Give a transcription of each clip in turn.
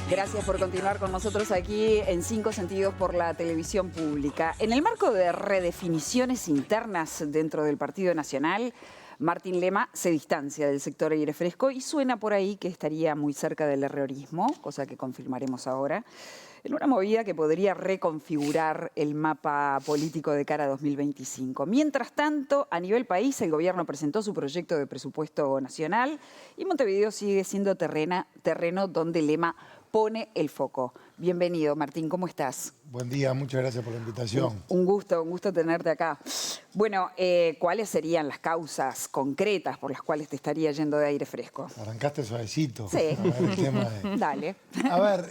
Gracias por continuar con nosotros aquí en Cinco Sentidos por la televisión pública. En el marco de redefiniciones internas dentro del Partido Nacional, Martín Lema se distancia del sector aire fresco y suena por ahí que estaría muy cerca del herrerismo, cosa que confirmaremos ahora, en una movida que podría reconfigurar el mapa político de cara a 2025. Mientras tanto, a nivel país, el gobierno presentó su proyecto de presupuesto nacional y Montevideo sigue siendo terreno donde Lema pone el foco. Bienvenido, Martín, ¿cómo estás? Buen día, muchas gracias por la invitación. Un gusto tenerte acá. Bueno, ¿cuáles serían las causas concretas por las cuales te estaría yendo de aire fresco? Arrancaste suavecito. Sí. A ver, el tema de... Dale. A ver,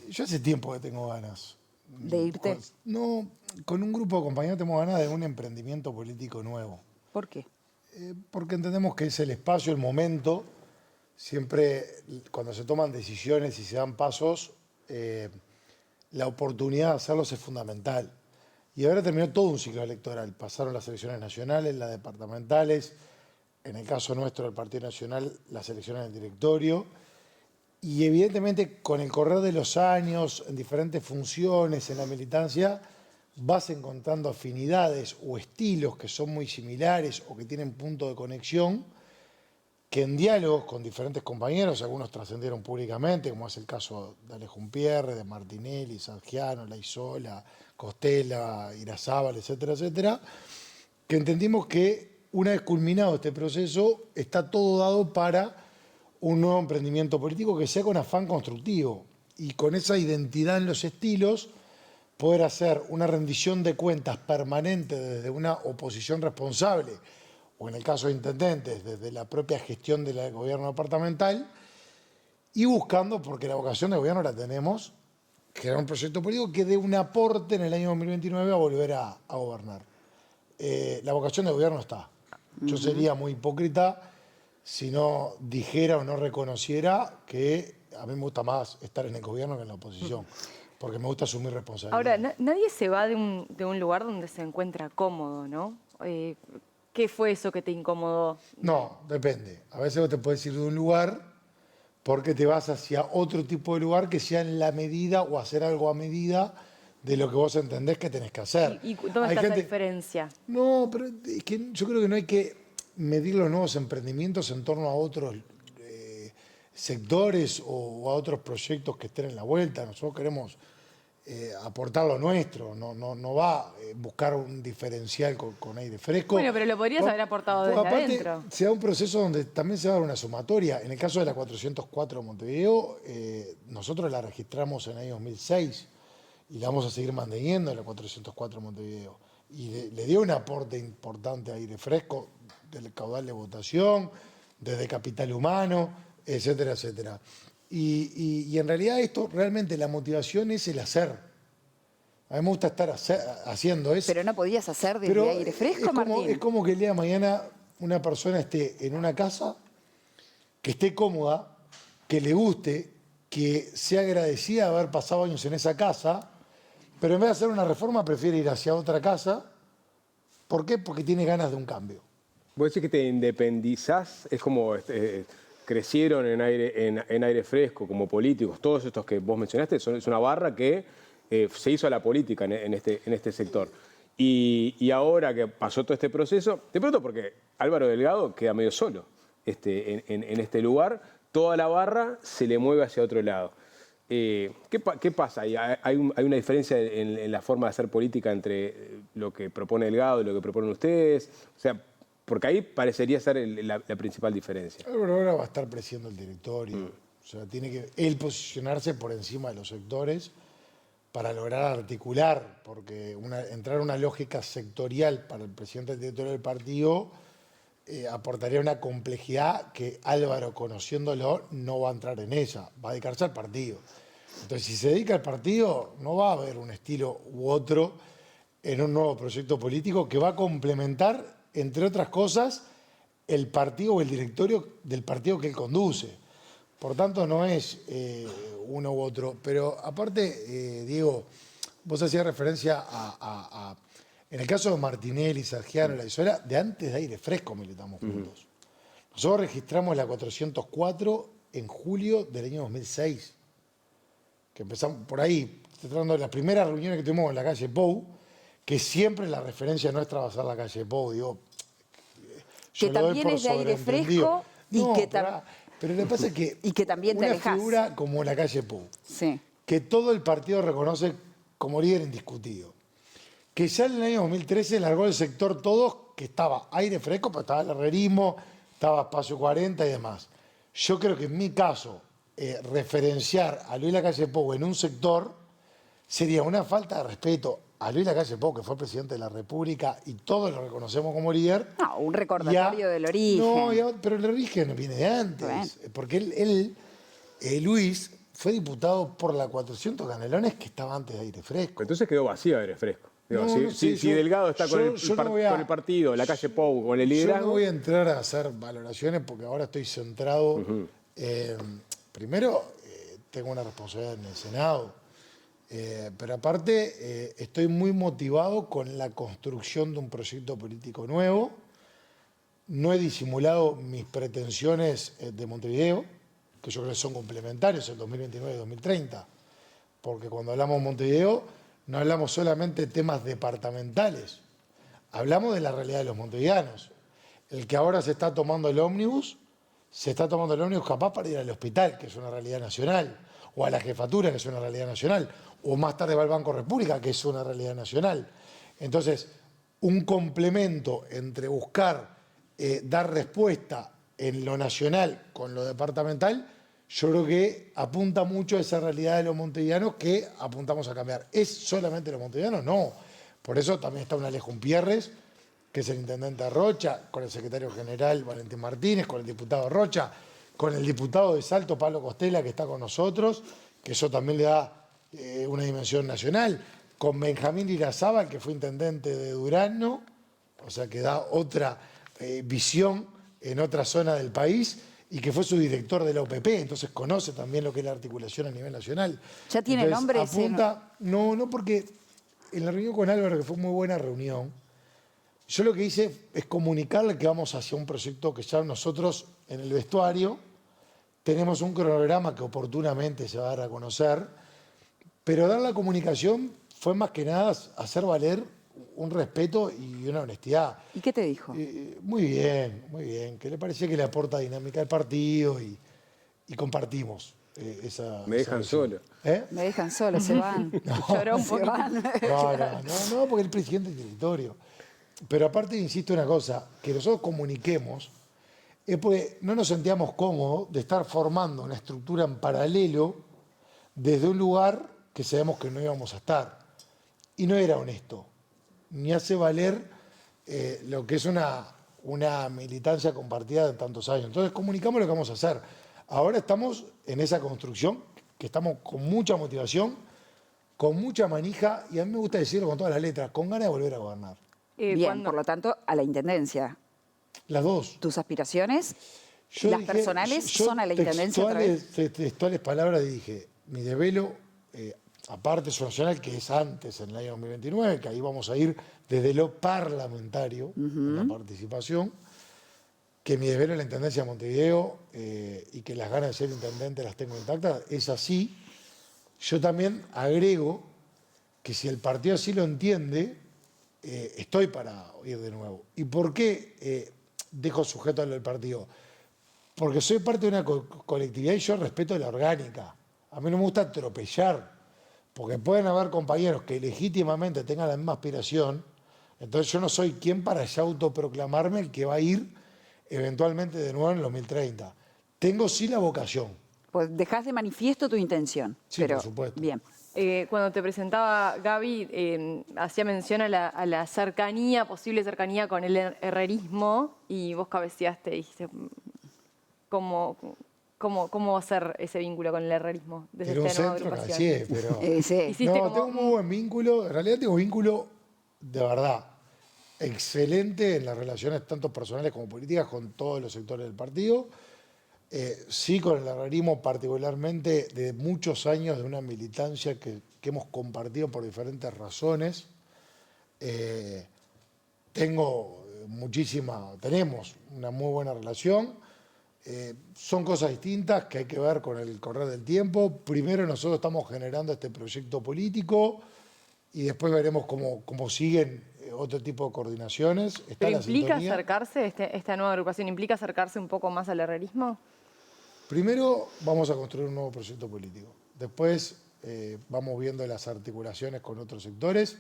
yo hace tiempo que tengo ganas. ¿De irte? Con un grupo de compañeros tenemos ganas de un emprendimiento político nuevo. ¿Por qué? Porque entendemos que es el espacio, el momento. Siempre cuando se toman decisiones y se dan pasos, la oportunidad de hacerlos es fundamental. Y ahora terminó todo un ciclo electoral. Pasaron las elecciones nacionales, las departamentales, en el caso nuestro del Partido Nacional, las elecciones del directorio. Y evidentemente con el correr de los años, en diferentes funciones, en la militancia, vas encontrando afinidades o estilos que son muy similares o que tienen punto de conexión, que en diálogos con diferentes compañeros, algunos trascendieron públicamente, como es el caso de Alejo Umpierre, de Martinelli, Sargiano, Laizola, Costela, Irazábal, etcétera, etcétera, que entendimos que una vez culminado este proceso, está todo dado para un nuevo emprendimiento político que sea con afán constructivo y con esa identidad en los estilos, poder hacer una rendición de cuentas permanente desde una oposición responsable, o en el caso de intendentes, desde la propia gestión del gobierno departamental, y buscando, porque la vocación de gobierno la tenemos, crear un proyecto político que dé un aporte en el año 2029 a volver a gobernar. La vocación de gobierno está. Yo sería muy hipócrita si no dijera o no reconociera que a mí me gusta más estar en el gobierno que en la oposición, porque me gusta asumir responsabilidad. Ahora, nadie se va de un lugar donde se encuentra cómodo, ¿no? ¿Qué fue eso que te incomodó? No, depende. A veces vos te puedes ir de un lugar porque te vas hacia otro tipo de lugar que sea en la medida o hacer algo a medida de lo que vos entendés que tenés que hacer. ¿Y dónde está esa diferencia? No, pero es que yo creo que no hay que medir los nuevos emprendimientos en torno a otros sectores o a otros proyectos que estén en la vuelta. Nosotros queremos aportar lo nuestro, no va a buscar un diferencial con aire fresco. Bueno, pero lo podrías haber aportado desde aparte, adentro. Se da un proceso donde también se va a dar una sumatoria. En el caso de la 404 de Montevideo, nosotros la registramos en el año 2006 y la vamos a seguir manteniendo en la 404 de Montevideo. Y le dio un aporte importante a aire fresco del caudal de votación, desde capital humano, etcétera, etcétera. Y en realidad esto realmente la motivación es el hacer. A mí me gusta estar haciendo eso. Pero no podías hacer desde aire fresco, Martín. Es como que el día de mañana una persona esté en una casa, que esté cómoda, que le guste, que sea agradecida de haber pasado años en esa casa, pero en vez de hacer una reforma prefiere ir hacia otra casa. ¿Por qué? Porque tiene ganas de un cambio. Vos decís que te independizás, es como crecieron en aire fresco como políticos, todos estos que vos mencionaste, es una barra que se hizo a la política en este sector. Y ahora que pasó todo este proceso, te pregunto porque Álvaro Delgado queda medio solo en este lugar, toda la barra se le mueve hacia otro lado. ¿Qué pasa? ¿Hay una diferencia en la forma de hacer política entre lo que propone Delgado y lo que proponen ustedes? O sea, porque ahí parecería ser la principal diferencia. Álvaro ahora va a estar presidiendo el directorio. O sea, tiene que él posicionarse por encima de los sectores para lograr articular, porque entrar a una lógica sectorial para el presidente del directorio del partido aportaría una complejidad que Álvaro, conociéndolo, no va a entrar en ella, va a dedicarse al partido. Entonces, si se dedica al partido, no va a haber un estilo u otro en un nuevo proyecto político que va a complementar, entre otras cosas, el partido o el directorio del partido que él conduce. Por tanto, no es uno u otro. Pero aparte, Diego, vos hacías referencia en el caso de Martinelli, Sargiano, Laizola, de antes de aire fresco militamos juntos. Nosotros registramos la 404 en julio del año 2006. Que empezamos por ahí, estoy tratando de las primeras reuniones que tuvimos en la calle Pou, que siempre la referencia nuestra va a ser la calle Pou, digo. Que también es de aire fresco y no, que pero lo que pasa es que, y que también te una alejás. figura como la calle Pou, Sí. que todo el partido reconoce como líder indiscutido, que ya en el año 2013 largó el sector todos, que estaba aire fresco, pero estaba el herrerismo, estaba Espacio 40 y demás. Yo creo que en mi caso, referenciar a Luis Lacalle Pou en un sector sería una falta de respeto a Luis Lacalle Pou, que fue presidente de la República y todos lo reconocemos como líder. No, un recordatorio del origen. No, pero el origen viene de antes. Bueno. Porque Luis, fue diputado por la 400 Canelones, que estaba antes de Aire Fresco. Entonces quedó vacío Aire Fresco. Digo, No, si, no sé, si Delgado está con el partido, la calle Pou, con el Yo liderazgo. no voy a entrar a hacer valoraciones porque ahora estoy centrado. Primero, tengo una responsabilidad en el Senado. Pero aparte, estoy muy motivado con la construcción de un proyecto político nuevo. No he disimulado mis pretensiones de Montevideo, que yo creo que son complementarios el 2029 y 2030. Porque cuando hablamos de Montevideo, no hablamos solamente de temas departamentales. Hablamos de la realidad de los montevideanos. El que ahora se está tomando el ómnibus capaz para ir al hospital, que es una realidad nacional, o a la jefatura, que es una realidad nacional, o más tarde va al Banco República, que es una realidad nacional. Entonces, un complemento entre buscar dar respuesta en lo nacional con lo departamental, yo creo que apunta mucho a esa realidad de los montevideanos que apuntamos a cambiar. ¿Es solamente los montevideanos? No. Por eso también está un Alejo Pierres, que es el intendente Rocha, con el secretario general Valentín Martínez, con el diputado Rocha, con el diputado de Salto, Pablo Costela, que está con nosotros, que eso también le da una dimensión nacional, con Benjamín Irazábal, que fue intendente de Durazno, o sea que da otra visión en otra zona del país, y que fue su director de la OPP, entonces conoce también lo que es la articulación a nivel nacional. ¿Ya tiene Entonces, nombre? Apunta, no, porque en la reunión con Álvaro, que fue muy buena reunión, yo lo que hice es comunicarle que vamos hacia un proyecto que ya nosotros en el vestuario tenemos un cronograma que oportunamente se va a dar a conocer, pero dar la comunicación fue más que nada hacer valer un respeto y una honestidad. ¿Y qué te dijo? Muy bien, que le parecía que le aporta dinámica al partido y compartimos esa... Me dejan solo. Me dejan solo, se van. Lloró un poco. No, porque el presidente del territorio. Pero aparte, insisto en una cosa, que nosotros comuniquemos, es porque no nos sentíamos cómodos de estar formando una estructura en paralelo desde un lugar que sabemos que no íbamos a estar. Y no era honesto, ni hace valer lo que es una militancia compartida de tantos años. Entonces comunicamos lo que vamos a hacer. Ahora estamos en esa construcción, que estamos con mucha motivación, con mucha manija, y a mí me gusta decirlo con todas las letras, con ganas de volver a gobernar. Bien, por lo tanto, a la intendencia. Las dos. ¿Tus aspiraciones, Yo las dije, personales, yo son a la intendencia otra vez? Textuales palabras dije, mi desvelo, aparte su nacional, que es antes, en el año 2029, que ahí vamos a ir desde lo parlamentario, en la participación, que mi desvelo en la intendencia de Montevideo y que las ganas de ser intendente las tengo intactas, es así. Yo también agrego que si el partido así lo entiende, estoy para ir de nuevo. ¿Y por qué dejo sujeto a lo del partido? Porque soy parte de una colectividad y yo respeto la orgánica. A mí no me gusta atropellar, porque pueden haber compañeros que legítimamente tengan la misma aspiración, entonces yo no soy quien para ya autoproclamarme el que va a ir eventualmente de nuevo en el 2030. Tengo sí la vocación. Pues dejás de manifiesto tu intención. Sí, pero, por supuesto. Bien. Cuando te presentaba Gaby, hacía mención a la cercanía, posible cercanía con el herrerismo, y vos cabeceaste y dijiste, ¿cómo va a ser ese vínculo con el herrerismo desde Era un esta nueva centro, agrupación? cabeceé, pero... Sí. Hiciste No, como- tengo muy buen vínculo. En realidad tengo vínculo de verdad excelente en las relaciones tanto personales como políticas con todos los sectores del partido. Sí, con el herrerismo particularmente de muchos años de una militancia que hemos compartido por diferentes razones. Tenemos una muy buena relación. Son cosas distintas que hay que ver con el correr del tiempo. Primero nosotros estamos generando este proyecto político y después veremos cómo siguen otro tipo de coordinaciones. Está ¿Pero la implica sintonía. acercarse, esta nueva agrupación, implica acercarse un poco más al herrerismo? Primero vamos a construir un nuevo proyecto político. Después vamos viendo las articulaciones con otros sectores.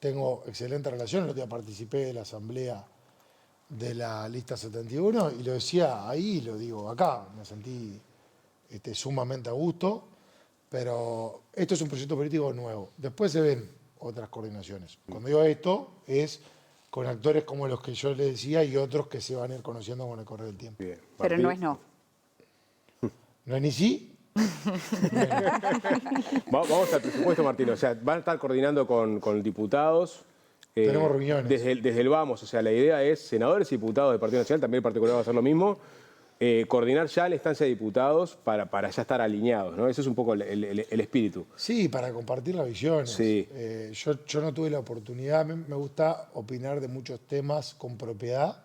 Tengo excelente relación. El otro día participé de la asamblea de la lista 71 y lo decía ahí y lo digo acá. Me sentí sumamente a gusto, pero esto es un proyecto político nuevo. Después se ven otras coordinaciones. Cuando digo esto es con actores como los que yo les decía y otros que se van a ir conociendo con el correr del tiempo. Bien. Pero Martín. no es no. ¿No es ni sí? Vamos al presupuesto, Martín. O sea, van a estar coordinando con diputados. Tenemos reuniones. Desde el vamos. O sea, la idea es senadores y diputados del Partido Nacional, también el particular va a hacer lo mismo, coordinar ya la instancia de diputados para ya estar alineados, ¿no? Ese es un poco el espíritu. Sí, para compartir las visiones. Sí. Yo no tuve la oportunidad, me gusta opinar de muchos temas con propiedad.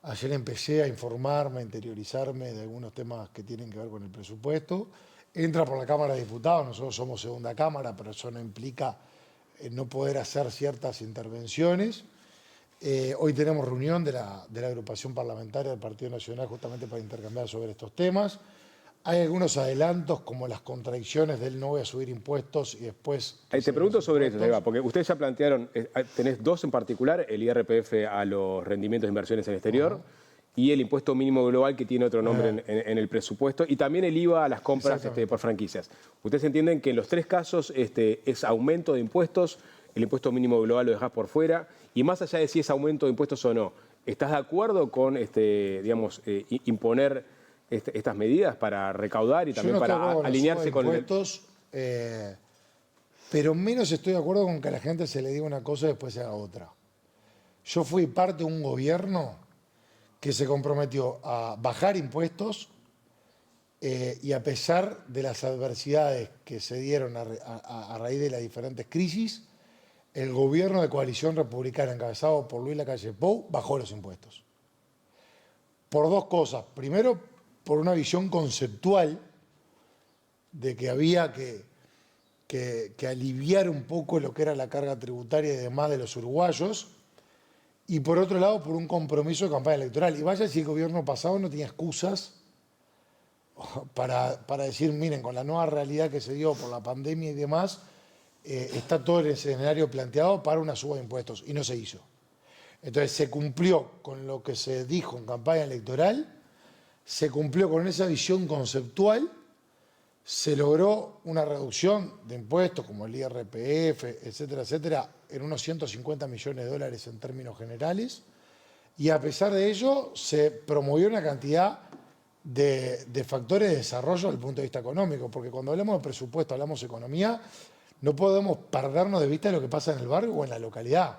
Ayer empecé a informarme, a interiorizarme de algunos temas que tienen que ver con el presupuesto. Entra por la Cámara de Diputados, nosotros somos segunda Cámara, pero eso no implica no poder hacer ciertas intervenciones. Hoy tenemos reunión de la agrupación parlamentaria del Partido Nacional justamente para intercambiar sobre estos temas. Hay algunos adelantos como las contradicciones del no voy a subir impuestos y después... Te pregunto sobre eso, Seba, porque ustedes ya plantearon, tenés dos en particular, el IRPF a los rendimientos de inversiones en el exterior y el impuesto mínimo global que tiene otro nombre en el presupuesto y también el IVA a las compras por franquicias. Ustedes entienden que en los tres casos es aumento de impuestos, el impuesto mínimo global lo dejás por fuera y más allá de si es aumento de impuestos o no, ¿estás de acuerdo con imponer estas medidas para recaudar y también para alinearse con impuestos, pero menos estoy de acuerdo con que a la gente se le diga una cosa y después se haga otra. Yo fui parte de un gobierno que se comprometió a bajar impuestos y a pesar de las adversidades que se dieron a raíz de las diferentes crisis, el gobierno de coalición republicana encabezado por Luis Lacalle Pou bajó los impuestos. Por dos cosas. Primero, por una visión conceptual de que había que aliviar un poco lo que era la carga tributaria y demás de los uruguayos, y por otro lado por un compromiso de campaña electoral. Y vaya si el gobierno pasado no tenía excusas para decir, miren, con la nueva realidad que se dio por la pandemia y demás, está todo el escenario planteado para una suba de impuestos, y no se hizo. Entonces se cumplió con lo que se dijo en campaña electoral, se cumplió con esa visión conceptual, se logró una reducción de impuestos como el IRPF, etcétera, etcétera, en unos 150 millones de dólares en términos generales, y a pesar de ello se promovió una cantidad de factores de desarrollo desde el punto de vista económico, porque cuando hablamos de presupuesto, hablamos de economía, no podemos perdernos de vista lo que pasa en el barrio o en la localidad.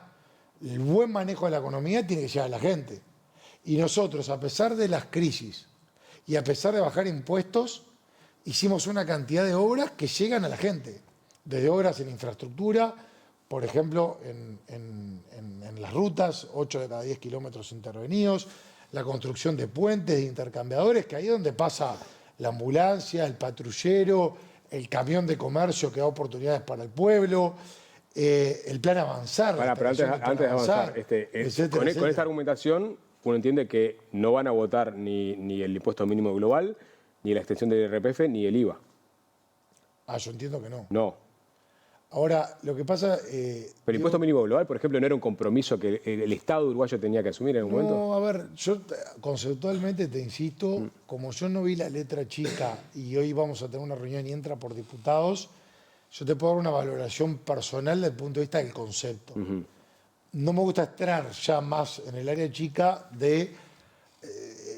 El buen manejo de la economía tiene que llegar a la gente. Y nosotros, a pesar de las crisis y a pesar de bajar impuestos, hicimos una cantidad de obras que llegan a la gente. Desde obras en infraestructura, por ejemplo, en las rutas, 8 de cada 10 kilómetros intervenidos, la construcción de puentes, de intercambiadores, que ahí es donde pasa la ambulancia, el patrullero, el camión de comercio que da oportunidades para el pueblo, el plan Avanzar. Pero antes de avanzar, con esta argumentación uno entiende que no van a votar ni el impuesto mínimo global, ni la extensión del IRPF, ni el IVA. Yo entiendo que no. No. Ahora, lo que pasa... Pero el impuesto mínimo global, por ejemplo, ¿no era un compromiso que el Estado uruguayo tenía que asumir en algún momento? No, a ver, yo conceptualmente te insisto, como yo no vi la letra chica y hoy vamos a tener una reunión y entra por diputados, yo te puedo dar una valoración personal desde el punto de vista del concepto. No me gusta entrar ya más en el área chica de...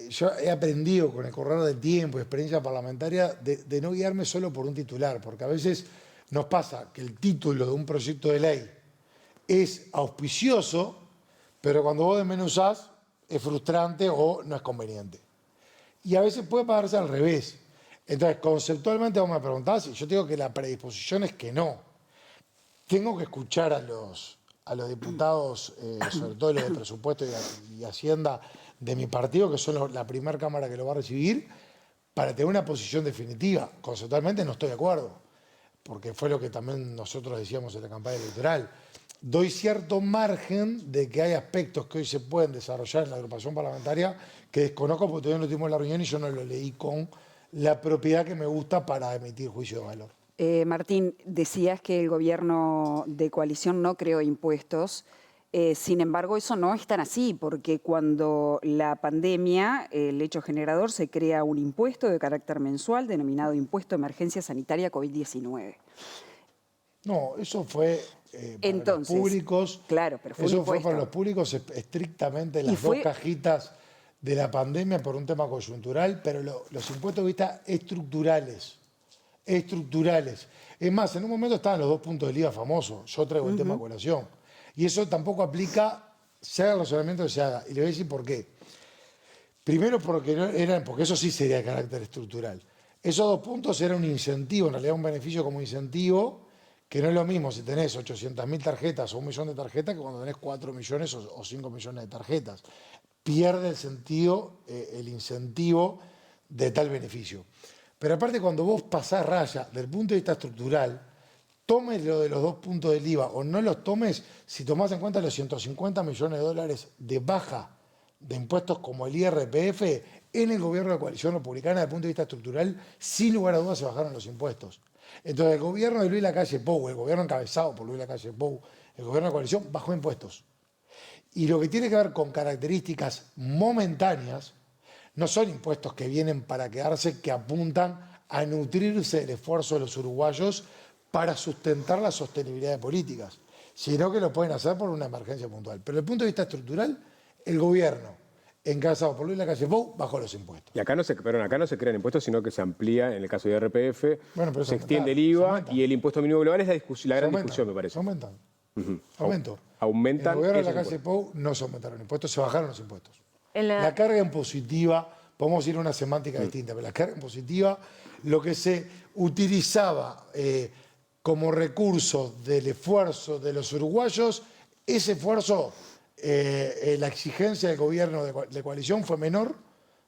yo he aprendido con el correr del tiempo y experiencia parlamentaria de no guiarme solo por un titular, porque a veces nos pasa que el título de un proyecto de ley es auspicioso, pero cuando vos desmenuzás es frustrante o no es conveniente. Y a veces puede pagarse al revés. Entonces, conceptualmente vos me preguntás, y yo te digo que la predisposición es que no. Tengo que escuchar a los diputados, sobre todo los de presupuesto y Hacienda, de mi partido, que son la primera Cámara que lo va a recibir, para tener una posición definitiva. Conceptualmente no estoy de acuerdo, porque fue lo que también nosotros decíamos en la campaña electoral. Doy cierto margen de que hay aspectos que hoy se pueden desarrollar en la agrupación parlamentaria que desconozco porque todavía no tuvimos la reunión y yo no lo leí con la propiedad que me gusta para emitir juicio de valor. Martín, decías que el gobierno de coalición no creó impuestos. Sin embargo, eso no es tan así, porque cuando la pandemia, el hecho generador, se crea un impuesto de carácter mensual denominado Impuesto de Emergencia Sanitaria COVID-19. No, eso fue para los públicos. Claro, pero fue un eso impuesto. fue para los públicos estrictamente las dos cajitas de la pandemia por un tema coyuntural, pero los impuestos de vista estructurales. Estructurales. Es más, en un momento estaban los 2 puntos del IVA famosos. Yo traigo el tema a colación. Y eso tampoco aplica, se haga el razonamiento que se haga. Y le voy a decir por qué. Primero porque eso sí sería de carácter estructural. Esos 2 puntos eran un incentivo, en realidad un beneficio como incentivo, que no es lo mismo si tenés 800.000 tarjetas o 1 millón de tarjetas que cuando tenés 4 millones o 5 millones de tarjetas. Pierde el sentido, el incentivo de tal beneficio. Pero aparte, cuando vos pasás raya, desde el punto de vista estructural, tomes lo de los 2 puntos del IVA o no los tomes, si tomás en cuenta los 150 millones de dólares de baja de impuestos como el IRPF, en el gobierno de la coalición republicana, desde el punto de vista estructural, sin lugar a dudas se bajaron los impuestos. Entonces, el gobierno de Luis Lacalle Pou, el gobierno encabezado por Luis Lacalle Pou, el gobierno de la coalición, bajó impuestos. Y lo que tiene que ver con características momentáneas, no son impuestos que vienen para quedarse, que apuntan a nutrirse del esfuerzo de los uruguayos para sustentar la sostenibilidad de políticas, sino que lo pueden hacer por una emergencia puntual. Pero desde el punto de vista estructural, el gobierno, encabezado por Luis Lacalle Pou, bajó los impuestos. Y acá no se crean impuestos, sino que se amplía, en el caso de IRPF, Bueno, pero se extiende el IVA y el impuesto mínimo global es la gran discusión, me parece. Se aumentan. Aumentan. Aumentan. En el gobierno de esos Lacalle Pou no se aumentaron impuestos, se bajaron los impuestos. En La carga impositiva, podemos ir a una semántica distinta, pero la carga impositiva, lo que se utilizaba como recurso del esfuerzo de los uruguayos, ese esfuerzo, la exigencia del gobierno de coalición fue menor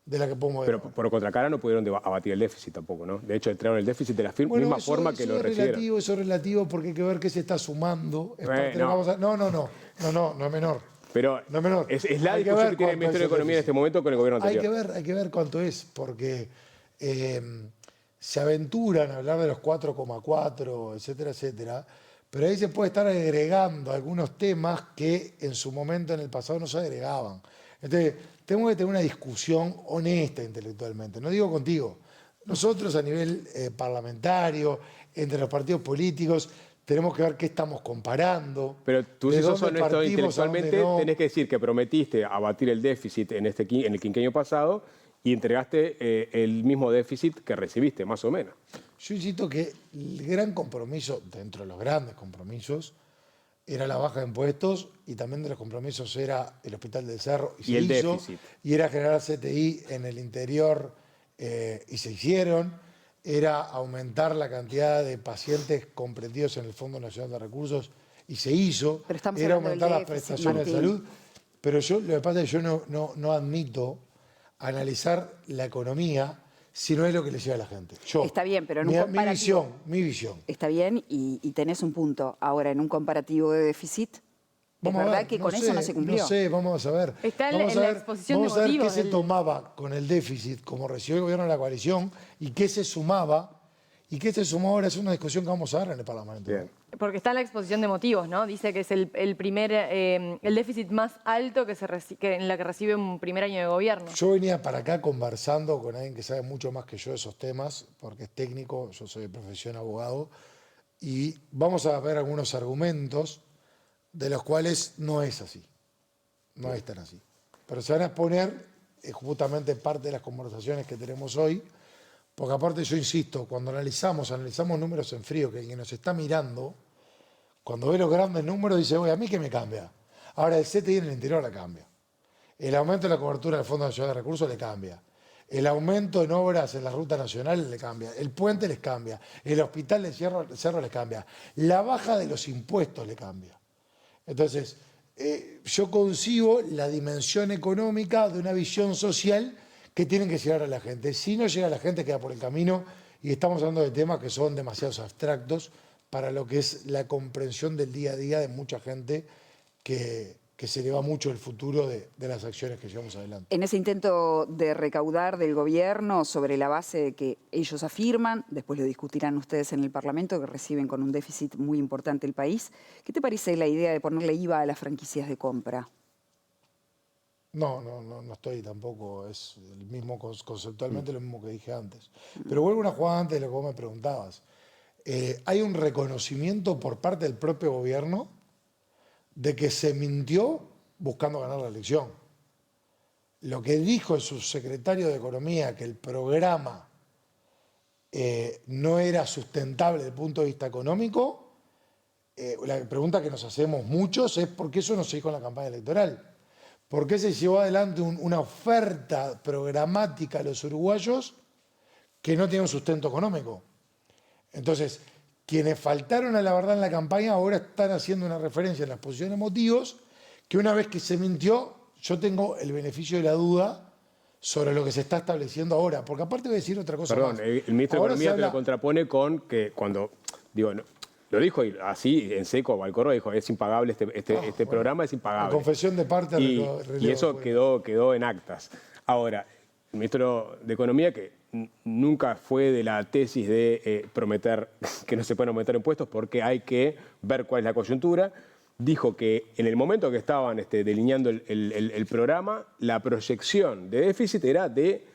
de la que podemos ver. Pero por contracara no pudieron abatir el déficit tampoco, ¿no? De hecho, entraron el déficit de la misma forma que lo recibieron. Eso es relativo porque hay que ver qué se está sumando. Es parte de no. no es menor. Pero no es menor. Es la Hay que discusión ver que tiene el cuánto Ministerio de es el Economía en este momento con el gobierno anterior. Hay que ver cuánto es, porque se aventuran a hablar de los 4,4, etcétera, etcétera, pero ahí se puede estar agregando algunos temas que en su momento en el pasado no se agregaban. Entonces, tenemos que tener una discusión honesta intelectualmente. No digo contigo. Nosotros a nivel parlamentario, entre los partidos políticos, tenemos que ver qué estamos comparando. Pero tú, si sos honesto partimos, intelectualmente, tenés que decir que prometiste abatir el déficit en el quinquenio pasado y entregaste el mismo déficit que recibiste, más o menos. Yo insisto que el gran compromiso, dentro de los grandes compromisos, era la baja de impuestos y también de los compromisos era el Hospital del Cerro y el déficit. Y era generar CTI en el interior y se hicieron. Era aumentar la cantidad de pacientes comprendidos en el Fondo Nacional de Recursos y se hizo. Era aumentar las prestaciones de salud. Pero lo que pasa es que yo no admito analizar la economía si no es lo que le llega a la gente. Está bien, pero en un comparativo... Mi visión. Está bien y tenés un punto. Ahora, en un comparativo de déficit, es verdad que con eso no se cumplió. No sé, vamos a ver. Está en la exposición de motivos. Vamos a ver qué se tomaba con el déficit, como recibió el gobierno de la coalición, y qué se sumaba. Y qué se sumó ahora es una discusión que vamos a dar en el Parlamento. Bien. Porque está en la exposición de motivos, ¿no? Dice que es el déficit más alto en la que recibe un primer año de gobierno. Yo venía para acá conversando con alguien que sabe mucho más que yo de esos temas, porque es técnico, yo soy de profesión abogado, y vamos a ver algunos argumentos de los cuales no es así. No es tan así. Pero se van a exponer justamente parte de las conversaciones que tenemos hoy, porque aparte yo insisto, cuando analizamos números en frío, que el que nos está mirando, cuando ve los grandes números dice, oye, ¿a mí qué me cambia? Ahora el CTI en el interior le cambia. El aumento de la cobertura del Fondo Nacional de Recursos le cambia. El aumento en obras en las rutas nacionales le cambia. El puente les cambia. El hospital de Cerro les cambia. La baja de los impuestos le cambia. Entonces, yo concibo la dimensión económica de una visión social que tienen que llegar a la gente. Si no llega a la gente, queda por el camino, y estamos hablando de temas que son demasiado abstractos para lo que es la comprensión del día a día de mucha gente que se le va mucho el futuro de las acciones que llevamos adelante. En ese intento de recaudar del gobierno sobre la base de que ellos afirman, después lo discutirán ustedes en el Parlamento, que reciben con un déficit muy importante el país, ¿qué te parece la idea de ponerle IVA a las franquicias de compra? No estoy tampoco, es el mismo conceptualmente lo mismo que dije antes. Pero vuelvo a una jugada antes de lo que vos me preguntabas. Hay un reconocimiento por parte del propio gobierno de que se mintió buscando ganar la elección. Lo que dijo el subsecretario de Economía, que el programa no era sustentable desde el punto de vista económico, la pregunta que nos hacemos muchos es ¿por qué eso no se dijo en la campaña electoral? ¿Por qué se llevó adelante una oferta programática a los uruguayos que no tiene un sustento económico? Entonces, quienes faltaron a la verdad en la campaña ahora están haciendo una referencia en la exposición de motivos que una vez que se mintió, yo tengo el beneficio de la duda sobre lo que se está estableciendo ahora. Porque aparte voy a decir otra cosa Perdón, más. el ministro de Ahora Economía se te lo habla- contrapone con que cuando, digo, lo dijo así en seco, Valcorro dijo, es impagable este programa, es impagable. La confesión de parte y relevo eso después. quedó en actas. Ahora, el ministro de Economía, que nunca fue de la tesis de prometer que no se pueden aumentar impuestos porque hay que ver cuál es la coyuntura, dijo que en el momento que estaban delineando el programa, la proyección de déficit era de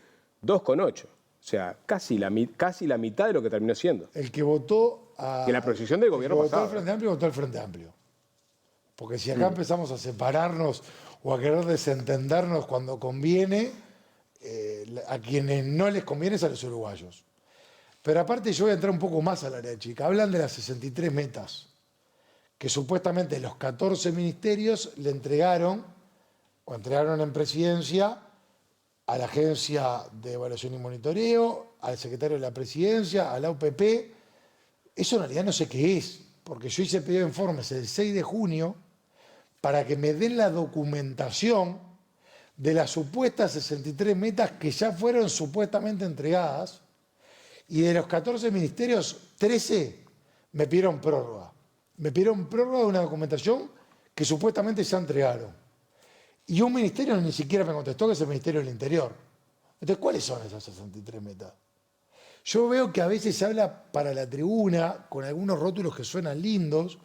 2,8. O sea, casi la mitad de lo que terminó siendo. El que votó Que la proyección del gobierno votó pasado. al Frente Amplio, votó al Frente Amplio. Porque si acá empezamos a separarnos o a querer desentendernos cuando conviene, a quienes no les conviene es a los uruguayos. Pero aparte yo voy a entrar un poco más al área chica. Hablan de las 63 metas que supuestamente los 14 ministerios le entregaron o entregaron en presidencia a la Agencia de Evaluación y Monitoreo, al secretario de la Presidencia, a la UPP. Eso en realidad no sé qué es, porque yo hice pedido de informes el 6 de junio para que me den la documentación de las supuestas 63 metas que ya fueron supuestamente entregadas, y de los 14 ministerios, 13 me pidieron prórroga. Me pidieron prórroga de una documentación que supuestamente ya entregaron. Y un ministerio ni siquiera me contestó, que es el Ministerio del Interior. Entonces, ¿cuáles son esas 63 metas? Yo veo que a veces se habla para la tribuna con algunos rótulos que suenan lindos,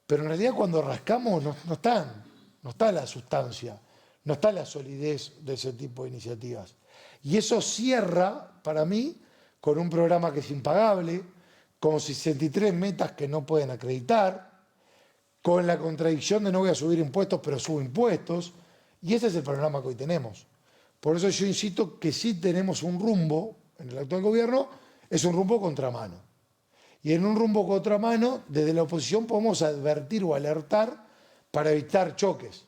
pero en realidad cuando rascamos no está la sustancia, no está la solidez de ese tipo de iniciativas. Y eso cierra, para mí, con un programa que es impagable, con 63 metas que no pueden acreditar, con la contradicción de no voy a subir impuestos, pero subo impuestos, y ese es el programa que hoy tenemos. Por eso yo insisto que sí tenemos un rumbo en el actual gobierno, es un rumbo contramano. Y en un rumbo contramano, desde la oposición podemos advertir o alertar para evitar choques,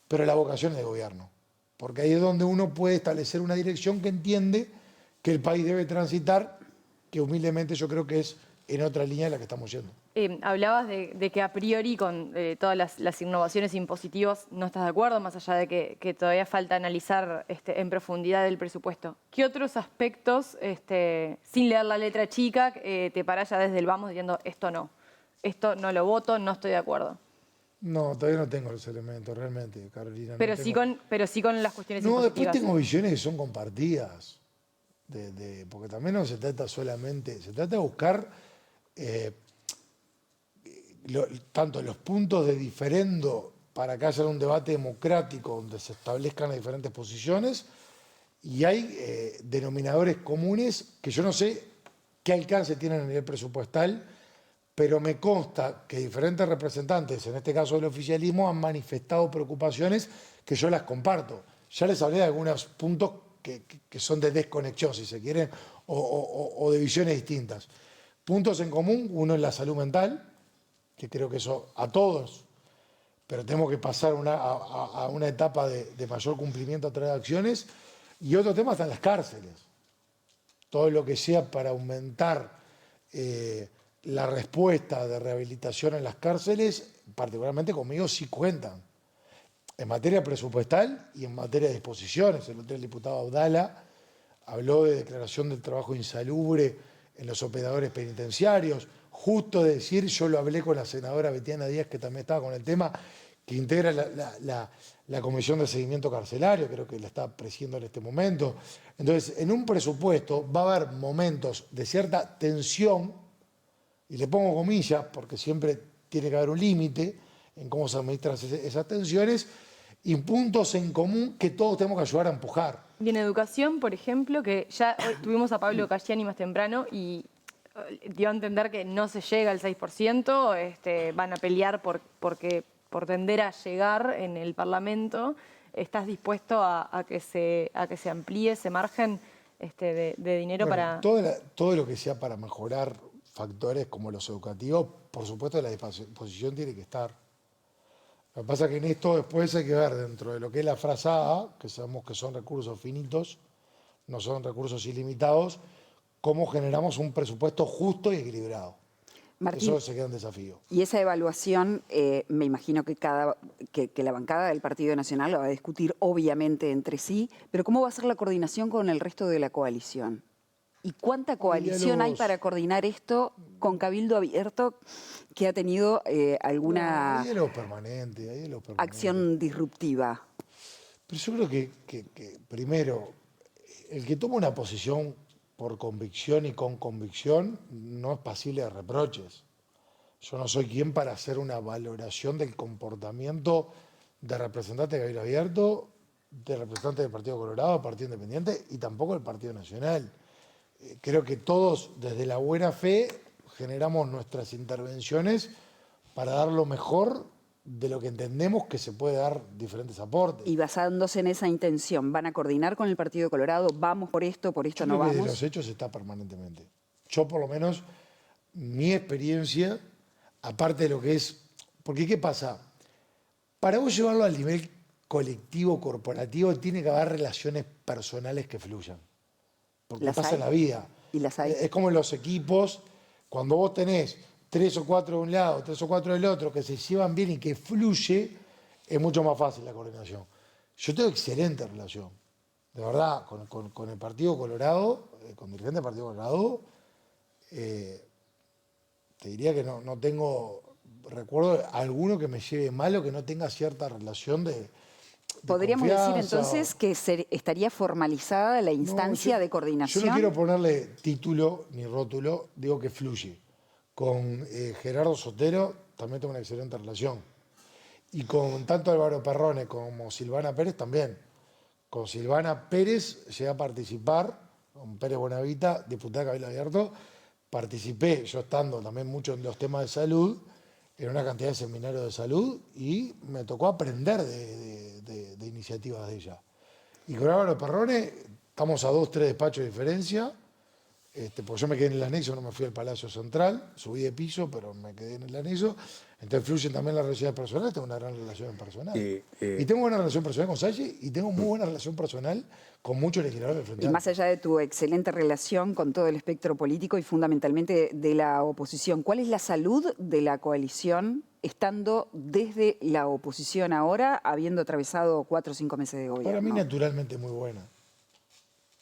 pero la vocación es de gobierno, porque ahí es donde uno puede establecer una dirección que entiende que el país debe transitar, que humildemente yo creo que es en otra línea de la que estamos yendo. Hablabas de que a priori con todas las innovaciones impositivas no estás de acuerdo, más allá de que todavía falta analizar en profundidad el presupuesto. ¿Qué otros aspectos, sin leer la letra chica, te parás ya desde el vamos diciendo esto no lo voto, no estoy de acuerdo? No, todavía no tengo los elementos, realmente, Carolina. Pero, no sí, tengo... pero sí con las cuestiones No, después impositivas. tengo visiones que son compartidas, porque también no se trata solamente, se trata de buscar tanto los puntos de diferendo para que haya un debate democrático donde se establezcan las diferentes posiciones, y hay denominadores comunes que yo no sé qué alcance tienen a nivel presupuestal, pero me consta que diferentes representantes, en este caso del oficialismo, han manifestado preocupaciones que yo las comparto. Ya les hablé de algunos puntos que son de desconexión, si se quieren, o de visiones distintas. Puntos en común, uno es la salud mental, que creo que eso a todos, pero tenemos que pasar a una etapa de mayor cumplimiento a través de acciones, y otro tema están las cárceles. Todo lo que sea para aumentar la respuesta de rehabilitación en las cárceles, particularmente conmigo, sí cuentan. en materia presupuestal y en materia de disposiciones. El otro día el diputado Abdala habló de declaración del trabajo insalubre en los operadores penitenciarios. Justo de decir, yo lo hablé con la senadora Betiana Díaz, que también estaba con el tema, que integra la Comisión de Seguimiento Carcelario, creo que la está presidiendo en este momento. Entonces, en un presupuesto va a haber momentos de cierta tensión, y le pongo comillas, porque siempre tiene que haber un límite en cómo se administran esas tensiones, y puntos en común que todos tenemos que ayudar a empujar. Y en educación, por ejemplo, que ya hoy tuvimos a Pablo Casciani más temprano y dio a entender que no se llega al 6%, van a pelear por tender a llegar en el Parlamento. ¿Estás dispuesto a que se amplíe ese margen de dinero Bueno, para...? todo lo que sea para mejorar factores como los educativos, por supuesto la disposición tiene que estar. Lo que pasa es que en esto después hay que ver dentro de lo que es la frazada, que sabemos que son recursos finitos, no son recursos ilimitados, cómo generamos un presupuesto justo y equilibrado. Martín, Eso se queda un desafío. y esa evaluación, me imagino que la bancada del Partido Nacional la va a discutir obviamente entre sí, pero ¿cómo va a ser la coordinación con el resto de la coalición? ¿Y cuánta coalición hay para coordinar esto con Cabildo Abierto, que ha tenido alguna Ahí es lo permanente, ahí es lo permanente. acción disruptiva? Pero yo creo que primero, el que toma una posición por convicción y con convicción no es pasible de reproches. Yo no soy quien para hacer una valoración del comportamiento de representante de Cabildo Abierto, de representante del Partido Colorado, Partido Independiente y tampoco del Partido Nacional. Creo que todos, desde la buena fe, generamos nuestras intervenciones para dar lo mejor de lo que entendemos que se puede dar diferentes aportes. Y basándose en esa intención, ¿van a coordinar con el Partido Colorado? ¿Vamos por esto Yo no creo que de vamos? los hechos está permanentemente. Yo, por lo menos, mi experiencia, aparte de lo que es... Porque, ¿qué pasa? Para vos llevarlo al nivel colectivo, corporativo, tiene que haber relaciones personales que fluyan. Porque ¿Las pasa hay? en la vida. ¿Y las hay? Es como en los equipos, cuando vos tenés 3 o 4 de un lado, 3 o 4 del otro, que se llevan bien y que fluye, es mucho más fácil la coordinación. Yo tengo excelente relación, de verdad, con el Partido Colorado, con dirigentes del Partido Colorado. Te diría que no tengo recuerdo alguno que me lleve mal o que no tenga cierta relación de ¿Podríamos decir confianza. entonces que estaría formalizada la instancia No, de coordinación? Yo no quiero ponerle título ni rótulo, digo que fluye. Con Gerardo Sotero también tengo una excelente relación. Y con tanto Álvaro Perrone como Silvana Pérez también. Con Silvana Pérez llegué a participar, con Pérez Bonavita, diputada de Cabildo Abierto, participé, yo estando también mucho en los temas de salud, en una cantidad de seminarios de salud, y me tocó aprender de iniciativas de ella. Y con Álvaro Perrone estamos a 2 o 3 despachos de diferencia, porque yo me quedé en el anexo, no me fui al Palacio Central, subí de piso, pero me quedé en el anexo. Entonces fluyen también las relaciones personales, tengo una gran relación personal. Y tengo buena relación personal con Salles y tengo muy buena relación personal con muchos legisladores del Frente Y Amplio. más allá de tu excelente relación con todo el espectro político y fundamentalmente de la oposición, ¿cuál es la salud de la coalición estando desde la oposición ahora, habiendo atravesado 4 o 5 meses de gobierno? Para mí naturalmente muy buena.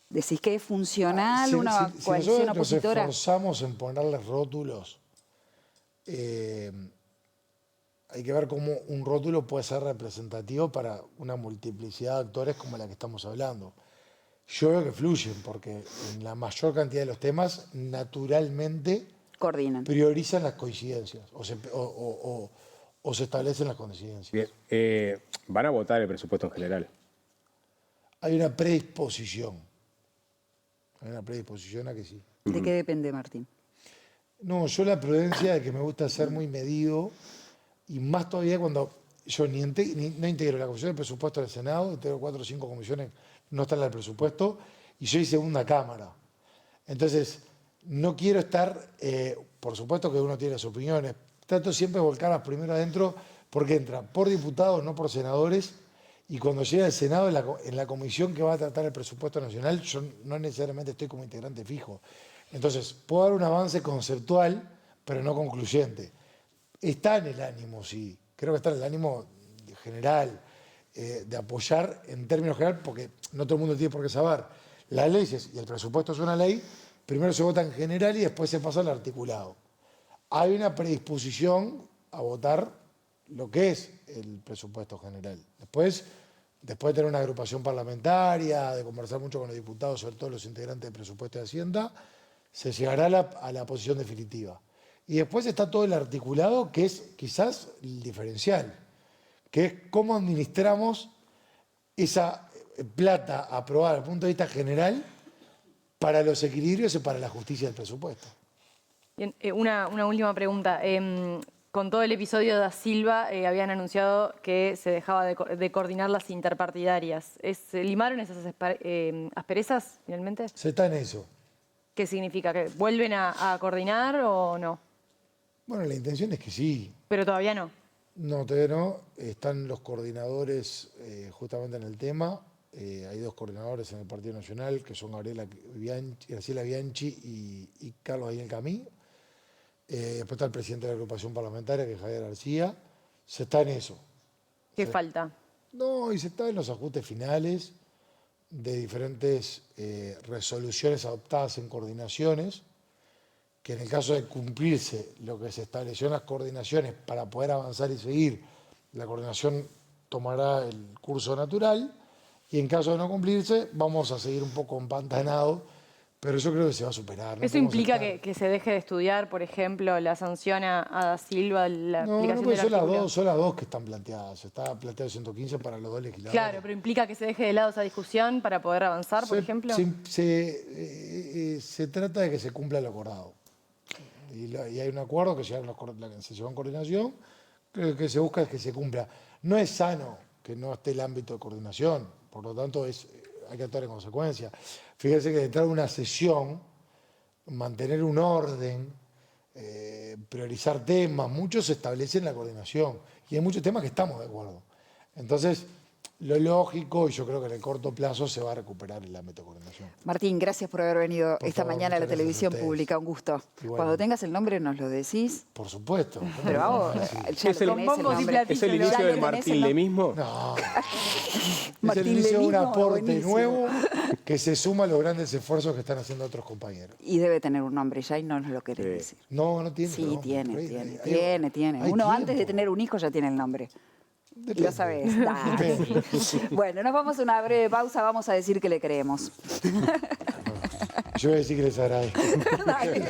¿Decís que es funcional Si una coalición nosotros opositora? nos esforzamos en ponerles rótulos, hay que ver cómo un rótulo puede ser representativo para una multiplicidad de actores como la que estamos hablando. Yo veo que fluyen, porque en la mayor cantidad de los temas, naturalmente, Coordinan. priorizan las coincidencias o se establecen las coincidencias. Bien, van a votar el presupuesto en general. Hay una predisposición. Hay una predisposición a que sí. ¿De qué depende, Martín? No, yo la prudencia de que me gusta ser muy medido, y más todavía cuando yo no integro la Comisión de Presupuesto del Senado, integro 4 o 5 comisiones, no están en el presupuesto, y soy segunda cámara. Entonces, no quiero estar, por supuesto que uno tiene las opiniones, trato siempre de volcarlas primero adentro, porque entra por diputados, no por senadores, y cuando llega el Senado, en la comisión que va a tratar el presupuesto nacional, yo no necesariamente estoy como integrante fijo. Entonces, puedo dar un avance conceptual, pero no concluyente. Está en el ánimo, sí. Creo que está en el ánimo general. de apoyar en términos generales, porque no todo el mundo tiene por qué saber. Las leyes y el presupuesto es una ley, primero se vota en general y después se pasa al articulado. Hay una predisposición a votar lo que es el presupuesto general. Después de tener una agrupación parlamentaria, de conversar mucho con los diputados, sobre todo los integrantes de presupuesto de Hacienda, se llegará a la posición definitiva. Y después está todo el articulado, que es quizás el diferencial, que es cómo administramos esa plata aprobada desde el punto de vista general para los equilibrios y para la justicia del presupuesto. Bien, una última pregunta. Con todo el episodio de Da Silva habían anunciado que se dejaba de coordinar las interpartidarias. ¿Se limaron esas asperezas finalmente? Se está en eso. ¿Qué significa? ¿Que vuelven a coordinar o no? Bueno, la intención es que sí. Pero todavía no. No, todavía no. Están los coordinadores justamente en el tema. Hay dos coordinadores en el Partido Nacional, que son Graciela Bianchi y Carlos Daniel Camí. Después está el presidente de la agrupación parlamentaria, que es Javier García. Se está en eso. ¿Qué falta? No, y se está en los ajustes finales de diferentes resoluciones adoptadas en coordinaciones, que en el caso de cumplirse lo que se estableció en las coordinaciones para poder avanzar y seguir, la coordinación tomará el curso natural, y en caso de no cumplirse, vamos a seguir un poco empantanados, pero yo creo que se va a superar. ¿Eso implica que se deje de estudiar, por ejemplo, la sanción a Da Silva, la aplicación no, del artículo? son las dos que están planteadas. Está planteado 115 para los dos legisladores. Claro, pero implica que se deje de lado esa discusión para poder avanzar, por ejemplo. Se trata de que se cumpla lo acordado. Y hay un acuerdo que se llevó en coordinación, que se busca es que se cumpla. No es sano que no esté el ámbito de coordinación, por lo tanto hay que actuar en consecuencia. Fíjense que detrás de una sesión, mantener un orden, priorizar temas, muchos se establecen en la coordinación y hay muchos temas que estamos de acuerdo. Entonces, lo lógico, y yo creo que en el corto plazo se va a recuperar el ámbito de coordinación. Martín, gracias por haber venido Por esta favor, mañana a la muchas gracias a televisión ustedes. pública. Un gusto. Igualmente. Cuando tengas el nombre nos lo decís. Por supuesto. Pero vamos, ya Es el- lo tenés bombos y nombre. platillos. ¿Es el inicio Ya del lo tenés Martín el nombre. Lemismo? No. Es Martín el inicio de un Lemismo, aporte buenísimo. nuevo que se suma a los grandes esfuerzos que están haciendo otros compañeros. Y debe tener un nombre ya y no nos lo querés decir. No tiene. Sí, no, tiene. hay Uno antes de tiempo. tener un hijo ya tiene el nombre. Depende. Lo sabés. Dale. Depende. Bueno, nos vamos a una breve pausa. Vamos a decir que le creemos. Yo voy a decir que les agradezco. Dale.